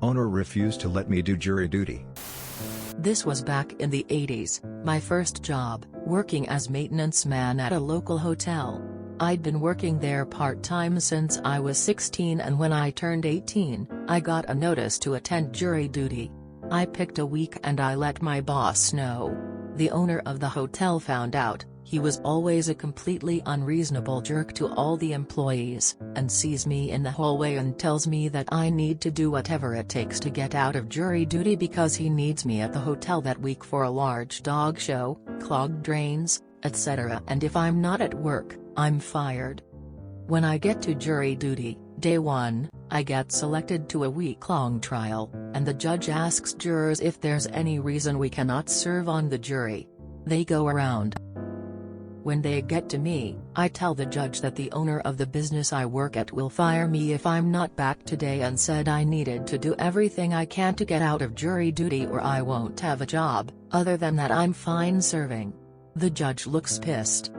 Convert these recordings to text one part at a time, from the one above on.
Owner refused to let me do jury duty. This was back in the 80s, my first job, working as maintenance man at a local hotel. I'd been working there part-time since I was 16, and when I turned 18, I got a notice to attend jury duty. I picked a week and I let my boss know. The owner of the hotel found out. He was always a completely unreasonable jerk to all the employees, and sees me in the hallway and tells me that I need to do whatever it takes to get out of jury duty because he needs me at the hotel that week for a large dog show, clogged drains, etc., and if I'm not at work, I'm fired. When I get to jury duty, day 1, I get selected to a week-long trial, and the judge asks jurors if there's any reason we cannot serve on the jury. They go around. When they get to me, I tell the judge that the owner of the business I work at will fire me if I'm not back today, and said I needed to do everything I can to get out of jury duty or I won't have a job. Other than that, I'm fine serving. The judge looks pissed.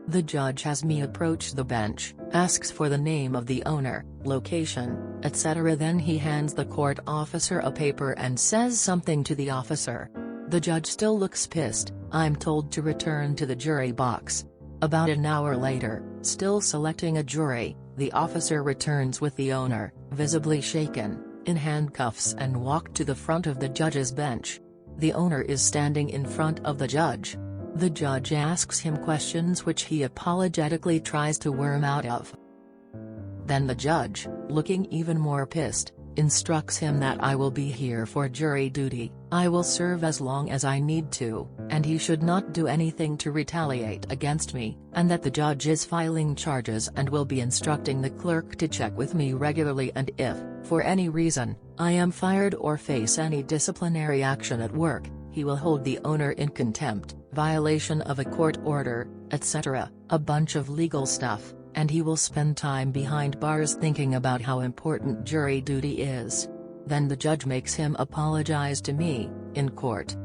The judge has me approach the bench, asks for the name of the owner, location, etc. Then he hands the court officer a paper and says something to the officer. The judge still looks pissed. I'm told to return to the jury box. About an hour later, still selecting a jury, the officer returns with the owner, visibly shaken, in handcuffs, and walked to the front of the judge's bench. The owner is standing in front of the judge. The judge asks him questions which he apologetically tries to worm out of. Then the judge, looking even more pissed, instructs him that I will be here for jury duty, I will serve as long as I need to, and he should not do anything to retaliate against me, and that the judge is filing charges and will be instructing the clerk to check with me regularly, and if, for any reason, I am fired or face any disciplinary action at work, he will hold the owner in contempt, violation of a court order, etc., a bunch of legal stuff, and he will spend time behind bars thinking about how important jury duty is. Then the judge makes him apologize to me, in court.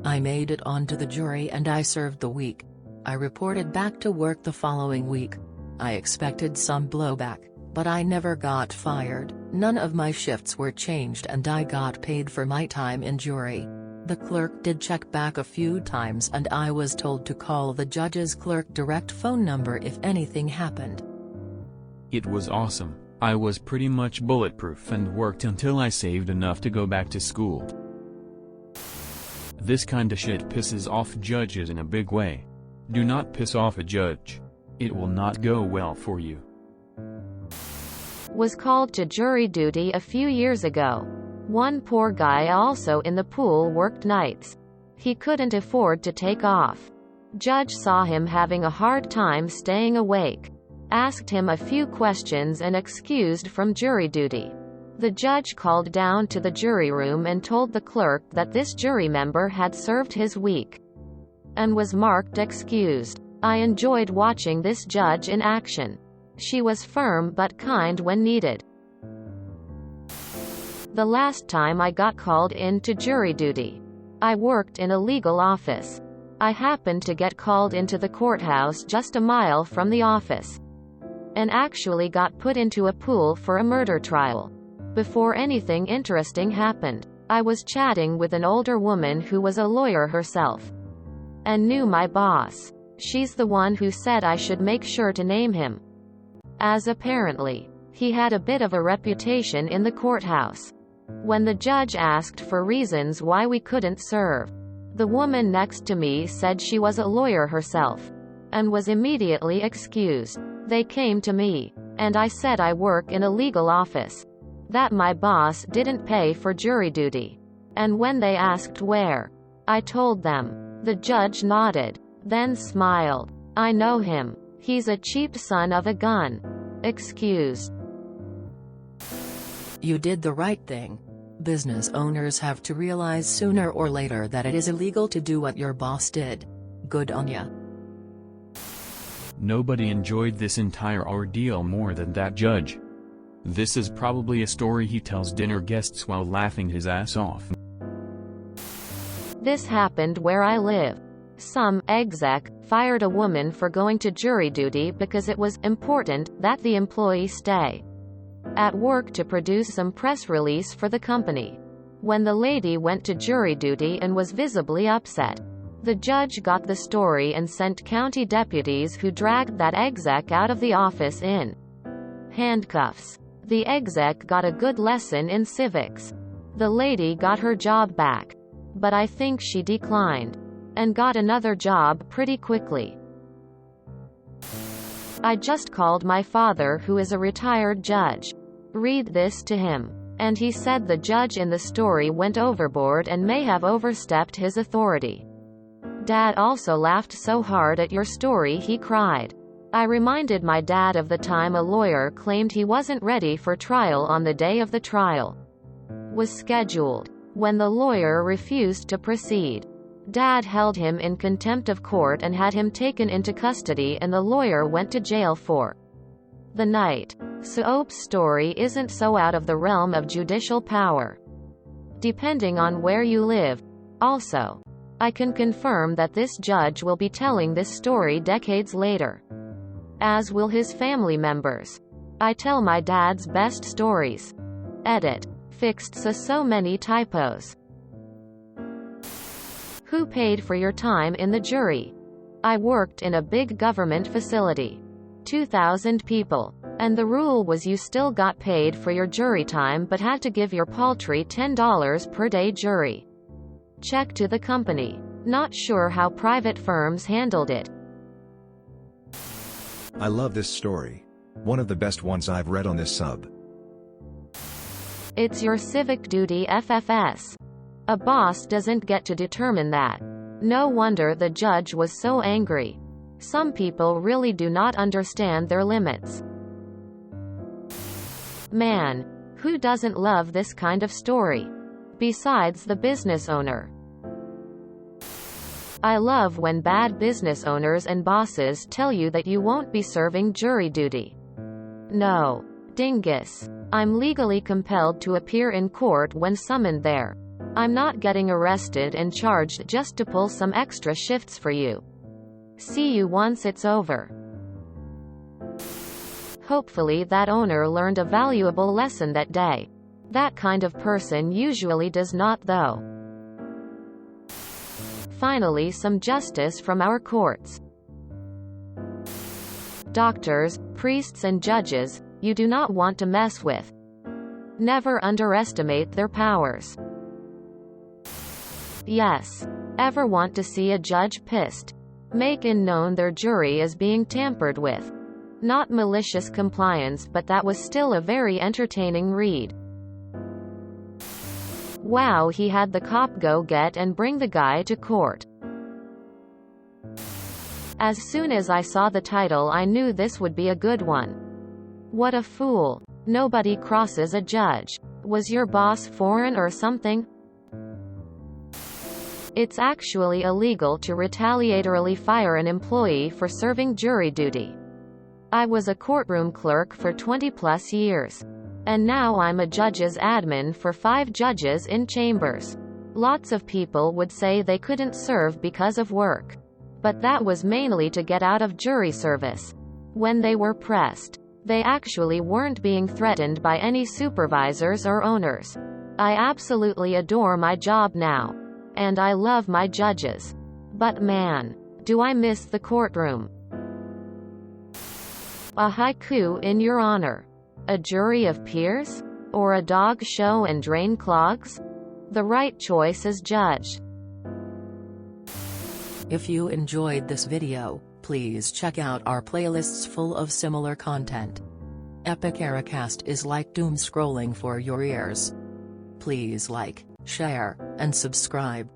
I made it onto the jury and I served the week. I reported back to work the following week. I expected some blowback, but I never got fired, none of my shifts were changed, and I got paid for my time in jury. The clerk did check back a few times, and I was told to call the judge's clerk direct phone number if anything happened. It was awesome. I was pretty much bulletproof and worked until I saved enough to go back to school. This kinda shit pisses off judges in a big way. Do not piss off a judge. It will not go well for you. Was called to jury duty a few years ago. One poor guy also in the pool worked nights. He couldn't afford to take off. Judge saw him having a hard time staying awake. Asked him a few questions and excused from jury duty. The judge called down to the jury room and told the clerk that this jury member had served his week and was marked excused. I enjoyed watching this judge in action. She was firm but kind when needed. The last time I got called in to jury duty, I worked in a legal office. I happened to get called into the courthouse just a mile from the office, and actually got put into a pool for a murder trial. Before anything interesting happened, I was chatting with an older woman who was a lawyer herself, and knew my boss. She's the one who said I should make sure to name him, as apparently, he had a bit of a reputation in the courthouse. When the judge asked for reasons why we couldn't serve, the woman next to me said she was a lawyer herself, and was immediately excused. They came to me, and I said I work in a legal office, that my boss didn't pay for jury duty, and when they asked where, I told them. The judge nodded, then smiled. I know him. He's a cheap son of a gun. Excused. You did the right thing. Business owners have to realize sooner or later that it is illegal to do what your boss did. Good on ya. Nobody enjoyed this entire ordeal more than that judge. This is probably a story he tells dinner guests while laughing his ass off. This happened where I live. Some exec fired a woman for going to jury duty because it was important that the employee stay. at work to produce some press release for the company. When the lady went to jury duty and was visibly upset, the judge got the story and sent county deputies who dragged that exec out of the office in handcuffs. The exec got a good lesson in civics. The lady got her job back, but I think she declined and got another job pretty quickly. I just called my father, who is a retired judge. Read this to him. And he said the judge in the story went overboard and may have overstepped his authority. Dad also laughed so hard at your story he cried. I reminded my dad of the time a lawyer claimed he wasn't ready for trial on the day of the trial was scheduled. When the lawyer refused to proceed, Dad held him in contempt of court and had him taken into custody, and the lawyer went to jail for the night. Soap's story isn't so out of the realm of judicial power, depending on where you live. Also, I can confirm that this judge will be telling this story decades later, as will his family members. I tell my dad's best stories. Edit. Fixed so many typos. Who paid for your time in the jury? I worked in a big government facility. 2,000 people. And the rule was you still got paid for your jury time but had to give your paltry $10 per day jury check to the company. Not sure how private firms handled it. I love this story. One of the best ones I've read on this sub. It's your civic duty, FFS. A boss doesn't get to determine that. No wonder the judge was so angry. Some people really do not understand their limits. Man, who doesn't love this kind of story? Besides the business owner. I love when bad business owners and bosses tell you that you won't be serving jury duty. No. Dingus. I'm legally compelled to appear in court when summoned there. I'm not getting arrested and charged just to pull some extra shifts for you. See you once it's over. Hopefully that owner learned a valuable lesson that day. That kind of person usually does not, though. Finally, some justice from our courts. Doctors, priests and judges, you do not want to mess with. Never underestimate their powers. Yes. Ever want to see a judge pissed? Make it known their jury is being tampered with. Not malicious compliance, but that was still a very entertaining read. Wow, he had the cop go get and bring the guy to court. As soon as I saw the title I knew this would be a good one. What a fool. Nobody crosses a judge. Was your boss foreign or something? It's actually illegal to retaliatorily fire an employee for serving jury duty. I was a courtroom clerk for 20+ years. And now I'm a judge's admin for 5 judges in chambers. Lots of people would say they couldn't serve because of work. But that was mainly to get out of jury service. When they were pressed, they actually weren't being threatened by any supervisors or owners. I absolutely adore my job now. And I love my judges. But man, do I miss the courtroom. A haiku in your honor. A jury of peers? Or a dog show and drain clogs? The right choice is judge. If you enjoyed this video, please check out our playlists full of similar content. Epic Ericast is like doom scrolling for your ears. Please like, share, and subscribe.